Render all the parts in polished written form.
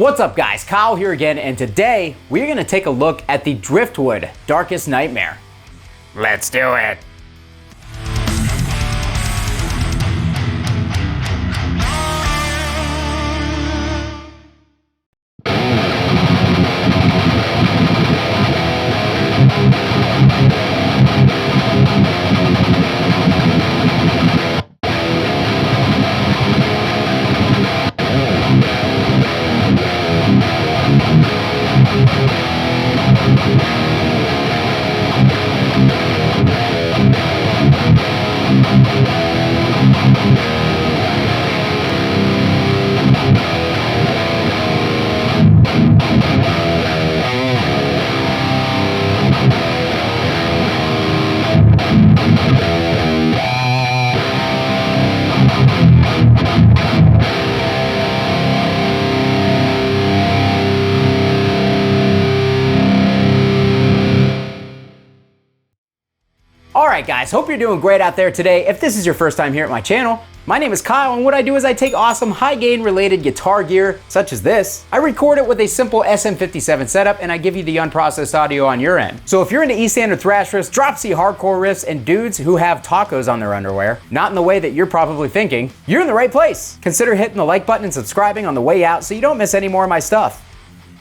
What's up guys, Kyle here again, and today we're gonna take a look at the Driftwood Darkest Nightmare. Let's do it. Alright guys, hope you're doing great out there today. If this is your first time here at my channel, my name is Kyle, and what I do is I take awesome high gain related guitar gear, such as this. I record it with a simple SM57 setup, and I give you the unprocessed audio on your end. So if you're into E-standard thrash riffs, drop C hardcore riffs, and dudes who have tacos on their underwear, not in the way that you're probably thinking, you're in the right place. Consider hitting the like button and subscribing on the way out so you don't miss any more of my stuff.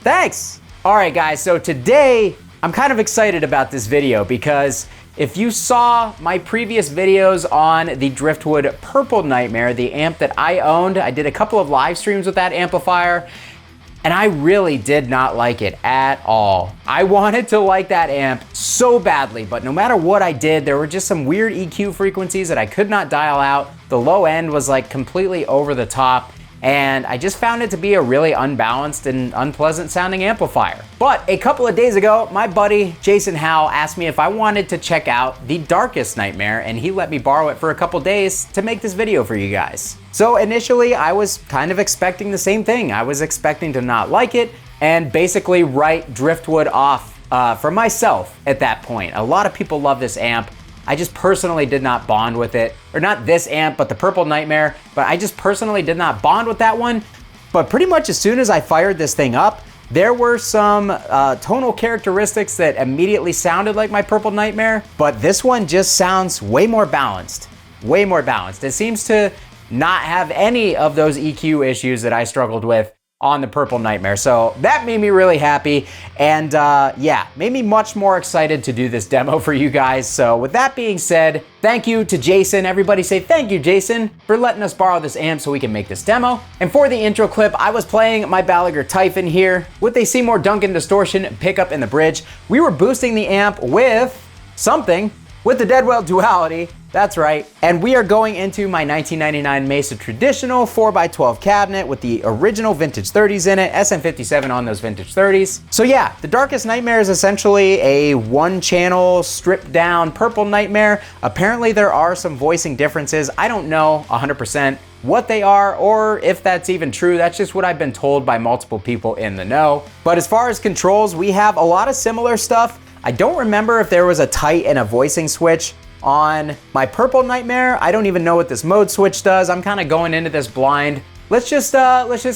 Thanks! Alright guys, so today I'm kind of excited about this video because if you saw my previous videos on the Driftwood Purple Nightmare, the amp that I owned, I did a couple of live streams with that amplifier, and I really did not like it at all. I wanted to like that amp so badly, but no matter what I did, there were just some weird EQ frequencies that I could not dial out. The low end was like completely over the top, and I just found it to be a really unbalanced and unpleasant sounding amplifier. But a couple of days ago, my buddy Jason Howell asked me if I wanted to check out the Darkest Nightmare, and he let me borrow it for a couple days to make this video for you guys. So initially, I was kind of expecting the same thing. I was expecting to not like it and basically write Driftwood off for myself at that point. A lot of people love this amp. I just personally did not bond with it. Or not this amp, but the Purple Nightmare. But I just personally did not bond with that one. But pretty much as soon as I fired this thing up, there were some tonal characteristics that immediately sounded like my Purple Nightmare. But this one just sounds way more balanced. Way more balanced. It seems to not have any of those EQ issues that I struggled with on the Purple Nightmare. So that made me really happy, and yeah, made me much more excited to do this demo for you guys. So with that being said, thank you to Jason. Everybody say thank you, Jason, for letting us borrow this amp so we can make this demo. And for the intro clip, I was playing my Gallagher Typhon here with a Seymour Duncan distortion pickup in the bridge. We were boosting the amp with something, with the Deadwell Duality. That's right. And we are going into my 1999 Mesa Traditional 4x12 cabinet with the original vintage 30s in it, SM57 on those vintage 30s. So yeah, the Darkest Nightmare is essentially a one-channel stripped down Purple Nightmare. Apparently there are some voicing differences. I don't know 100% what they are or if that's even true. That's just what I've been told by multiple people in the know. But as far as controls, we have a lot of similar stuff. I don't remember if there was a tight and a voicing switch on my Purple Nightmare. I don't even know what this mode switch does. I'm kind of going into this blind. Let's just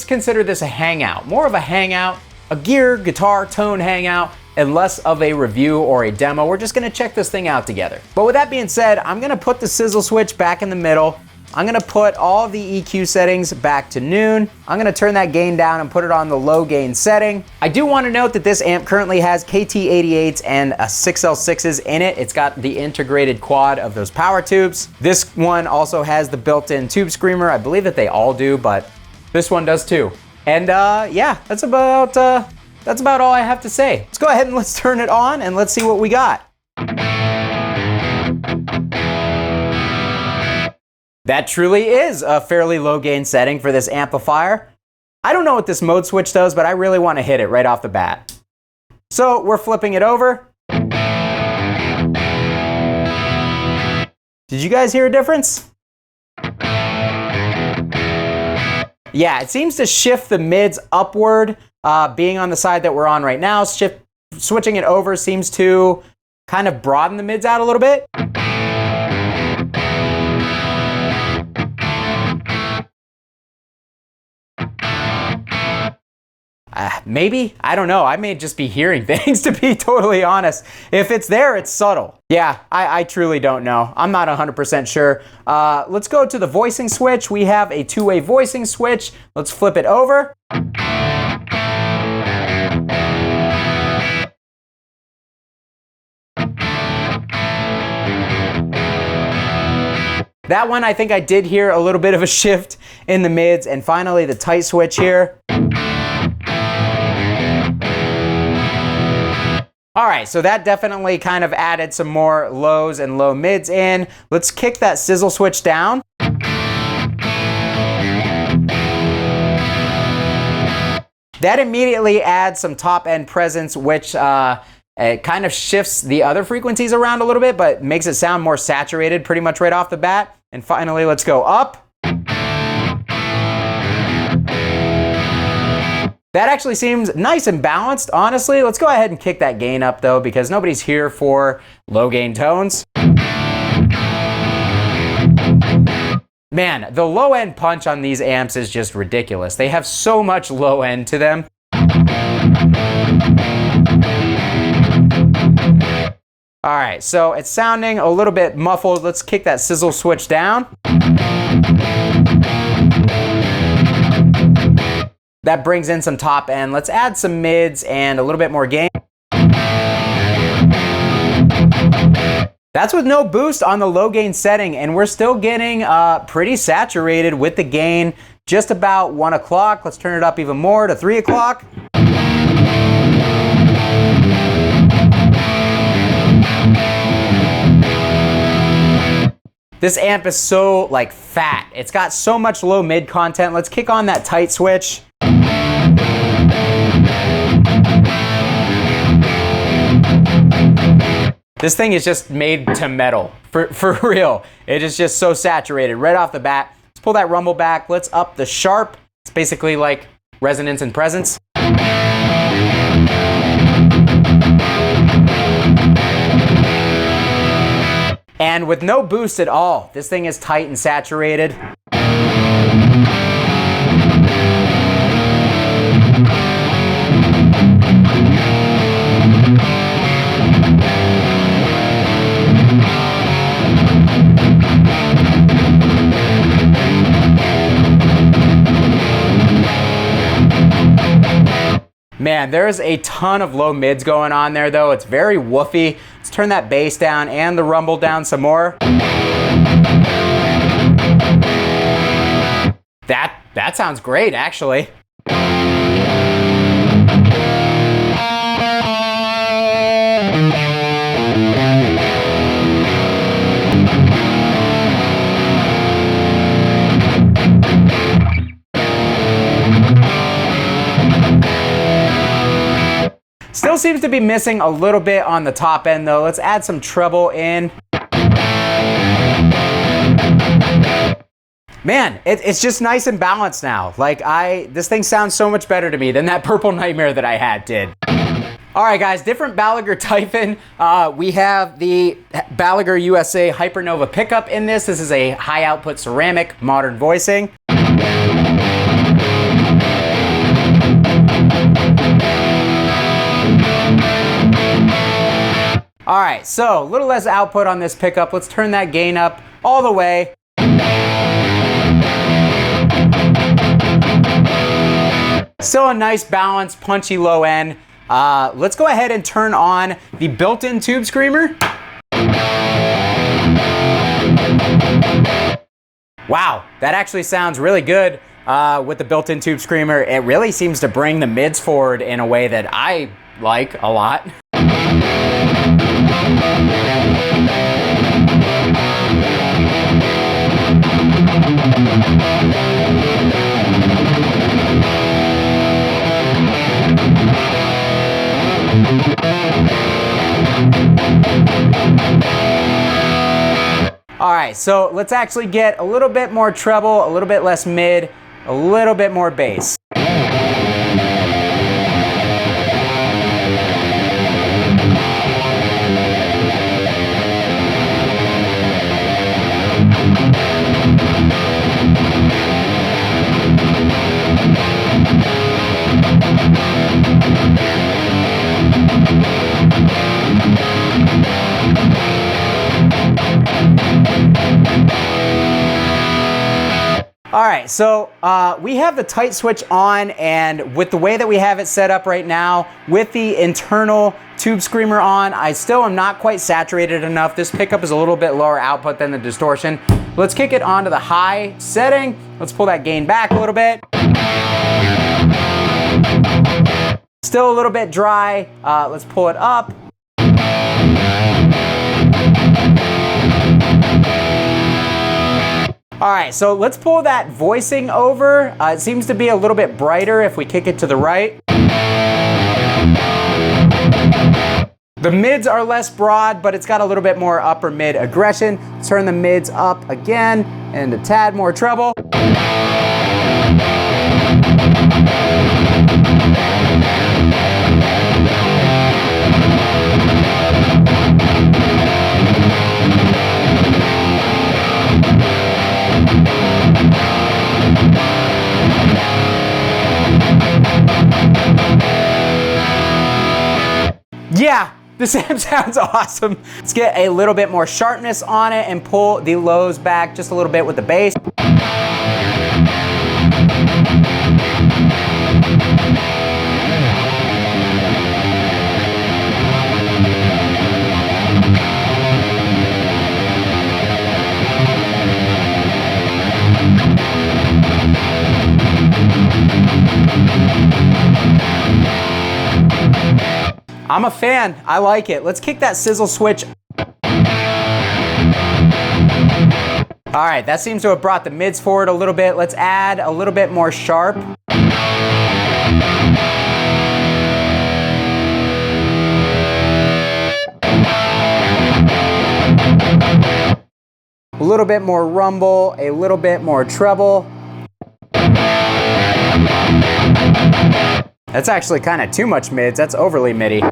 consider this a hangout. More of a hangout, a gear, guitar, tone hangout, and less of a review or a demo. We're just gonna check this thing out together. But with that being said, I'm gonna put the sizzle switch back in the middle. I'm gonna put all the EQ settings back to noon. I'm gonna turn that gain down and put it on the low gain setting. I do wanna note that this amp currently has KT88s and a 6L6s in it. It's got the integrated quad of those power tubes. This one also has the built-in tube screamer. I believe that they all do, but this one does too. And yeah, that's about all I have to say. Let's go ahead and let's turn it on and let's see what we got. That truly is a fairly low gain setting for this amplifier. I don't know what this mode switch does, but I really want to hit it right off the bat. So we're flipping it over. Did you guys hear a difference? Yeah, it seems to shift the mids upward, being on the side that we're on right now. Switching it over seems to kind of broaden the mids out a little bit. Maybe? I don't know. I may just be hearing things, to be totally honest. If it's there, it's subtle. Yeah, I truly don't know. I'm not 100% sure. Let's go to the voicing switch. We have a two-way voicing switch. Let's flip it over. That one, I think I did hear a little bit of a shift in the mids. And finally, the tight switch here. All right, so that definitely kind of added some more lows and low mids in. Let's kick that sizzle switch down. That immediately adds some top end presence, which it kind of shifts the other frequencies around a little bit, but makes it sound more saturated pretty much right off the bat. And finally, let's go up. That actually seems nice and balanced, honestly. Let's go ahead and kick that gain up though, because nobody's here for low gain tones. Man, the low end punch on these amps is just ridiculous. They have so much low end to them. All right, so it's sounding a little bit muffled. Let's kick that sizzle switch down. That brings in some top end. Let's add some mids and a little bit more gain. That's with no boost on the low gain setting, and we're still getting pretty saturated with the gain just about 1 o'clock. Let's turn it up even more to 3 o'clock. This amp is so like fat. It's got so much low mid content. Let's kick on that tight switch. This thing is just made to metal, for real. It is just so saturated right off the bat. Let's pull that rumble back. Let's up the sharp. It's basically like resonance and presence. And with no boost at all, this thing is tight and saturated. Man, there's a ton of low mids going on there though. It's very woofy. Let's turn that bass down and the rumble down some more. That sounds great, actually. Still seems to be missing a little bit on the top end though. Let's add some treble in. Man, it's just nice and balanced now. Like this thing sounds so much better to me than that Purple Nightmare that I had did. All right guys, different Balaguer Typhon. We have the Balaguer USA Hypernova pickup in this. This is a high output ceramic modern voicing. All right, so a little less output on this pickup. Let's turn that gain up all the way. Still a nice balanced, punchy low end. Let's go ahead and turn on the built-in tube screamer. Wow, that actually sounds really good with the built-in tube screamer. It really seems to bring the mids forward in a way that I like a lot. All right, so let's actually get a little bit more treble, a little bit less mid, a little bit more bass. so we have the tight switch on, and with the way that we have it set up right now, with the internal tube screamer on, I still am not quite saturated enough. This pickup is a little bit lower output than the distortion. Let's kick it onto the high setting. Let's pull that gain back a little bit. Still a little bit dry. Let's pull it up. All right, so let's pull that voicing over. It seems to be a little bit brighter if we kick it to the right. The mids are less broad, but it's got a little bit more upper mid aggression. Turn the mids up again and a tad more treble. Yeah, this amp sounds awesome. Let's get a little bit more sharpness on it and pull the lows back just a little bit with the bass. I'm a fan, I like it. Let's kick that sizzle switch. All right, that seems to have brought the mids forward a little bit. Let's add a little bit more sharp. A little bit more rumble, a little bit more treble. That's actually kind of too much mids. That's overly midi.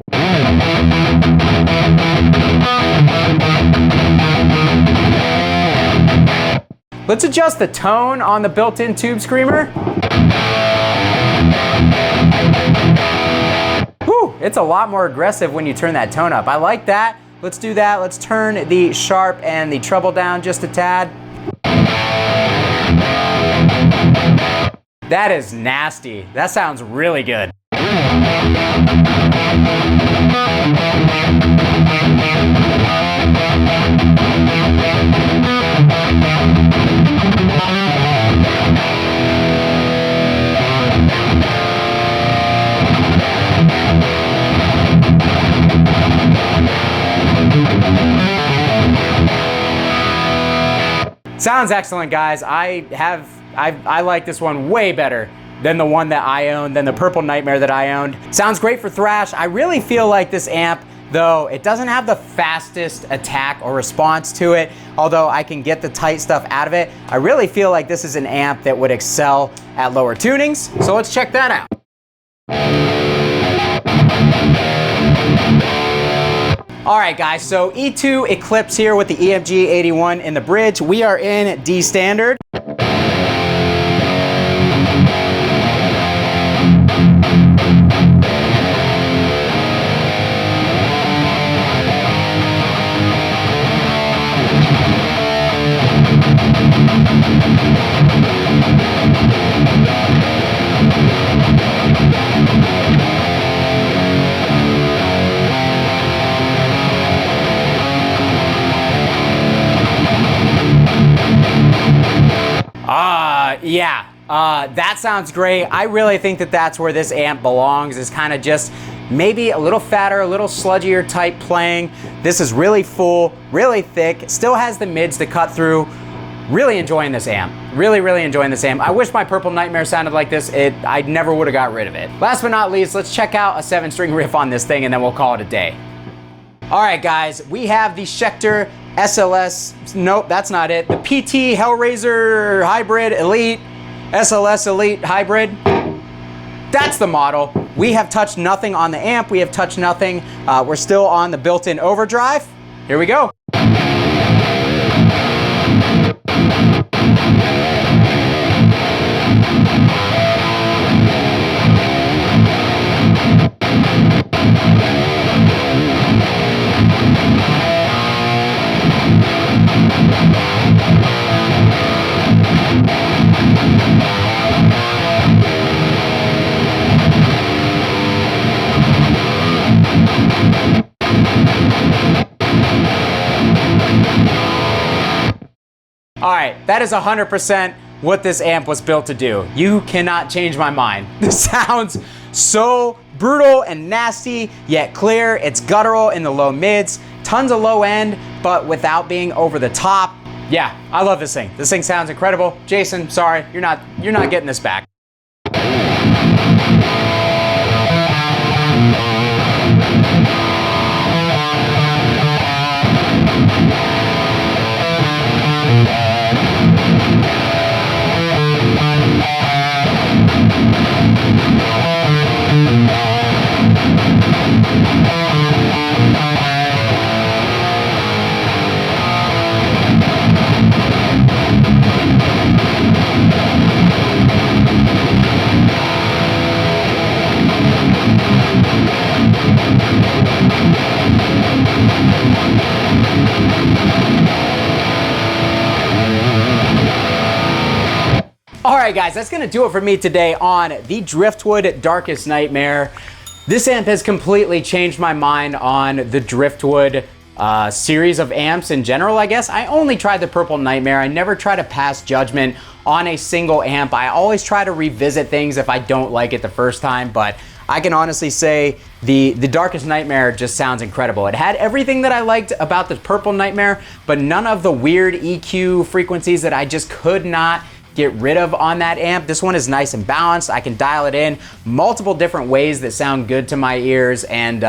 Let's adjust the tone on the built-in tube screamer. Whew, it's a lot more aggressive when you turn that tone up. I like that. Let's do that. Let's turn the sharp and the treble down just a tad. That is nasty. That sounds really good. Sounds excellent, guys. I like this one way better than the one that I owned, than the Purple Nightmare that I owned. Sounds great for thrash. I really feel like this amp, though, it doesn't have the fastest attack or response to it, although I can get the tight stuff out of it. I really feel like this is an amp that would excel at lower tunings, so let's check that out. All right, guys, so E2 Eclipse here with the EMG 81 in the bridge. We are in D standard. That sounds great. I really think that that's where this amp belongs, is kind of just maybe a little fatter, a little sludgier type playing. This is really full, really thick, still has the mids to cut through. Really enjoying this amp. Really enjoying this amp. I wish my Purple Nightmare sounded like this. I never would have got rid of it. Last but not least, let's check out a 7-string riff on this thing and then we'll call it a day. All right, guys, we have the Schecter SLS, nope, that's not it. The PT Hellraiser Hybrid Elite, SLS Elite Hybrid. That's the model. We have touched nothing on the amp. We have touched nothing. We're still on the built-in overdrive. Here we go. right, that is 100% what this amp was built to do. You cannot change my mind. This sounds so brutal and nasty, yet clear. It's guttural in the low mids, tons of low end, but without being over the top. Yeah, I love this thing. This thing sounds incredible. Jason, sorry, you're not getting this back. Alright guys, that's gonna do it for me today on the Driftwood Darkest Nightmare. This amp has completely changed my mind on the Driftwood series of amps in general, I guess. I only tried the Purple Nightmare. I never try to pass judgment on a single amp. I always try to revisit things if I don't like it the first time, but I can honestly say the Darkest Nightmare just sounds incredible. It had everything that I liked about the Purple Nightmare, but none of the weird EQ frequencies that I just could not get rid of on that amp. This one is nice and balanced. I can dial it in multiple different ways that sound good to my ears, and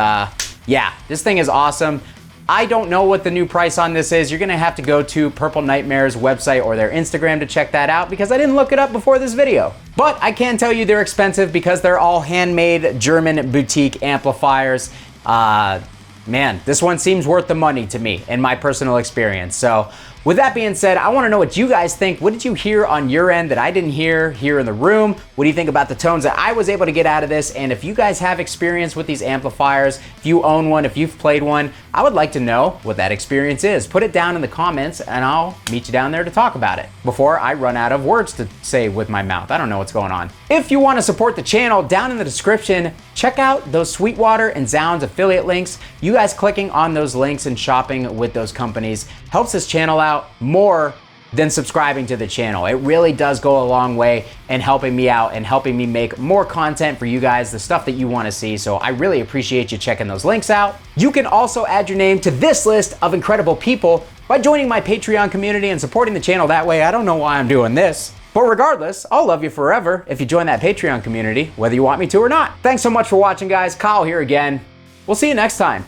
yeah, this thing is awesome. I don't know what the new price on this is. You're gonna have to go to Purple Nightmare's website or their Instagram to check that out because I didn't look it up before this video. But I can tell you they're expensive because they're all handmade German boutique amplifiers. Man, this one seems worth the money to me in my personal experience. So with that being said, I wanna know what you guys think. What did you hear on your end that I didn't hear here in the room? What do you think about the tones that I was able to get out of this? And if you guys have experience with these amplifiers, if you own one, if you've played one, I would like to know what that experience is. Put it down in the comments and I'll meet you down there to talk about it before I run out of words to say with my mouth. I don't know what's going on. If you wanna support the channel, down in the description, check out those Sweetwater and Zounds affiliate links. You guys clicking on those links and shopping with those companies helps this channel out more than subscribing to the channel. It really does go a long way in helping me out and helping me make more content for you guys, the stuff that you want to see. So I really appreciate you checking those links out. You can also add your name to this list of incredible people by joining my Patreon community and supporting the channel that way. I don't know why I'm doing this, but regardless, I'll love you forever if you join that Patreon community, whether you want me to or not. Thanks so much for watching, guys. Kyle here again. We'll see you next time.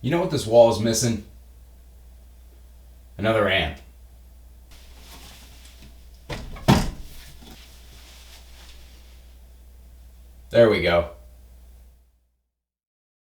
You know what this wall is missing? Another amp. There we go.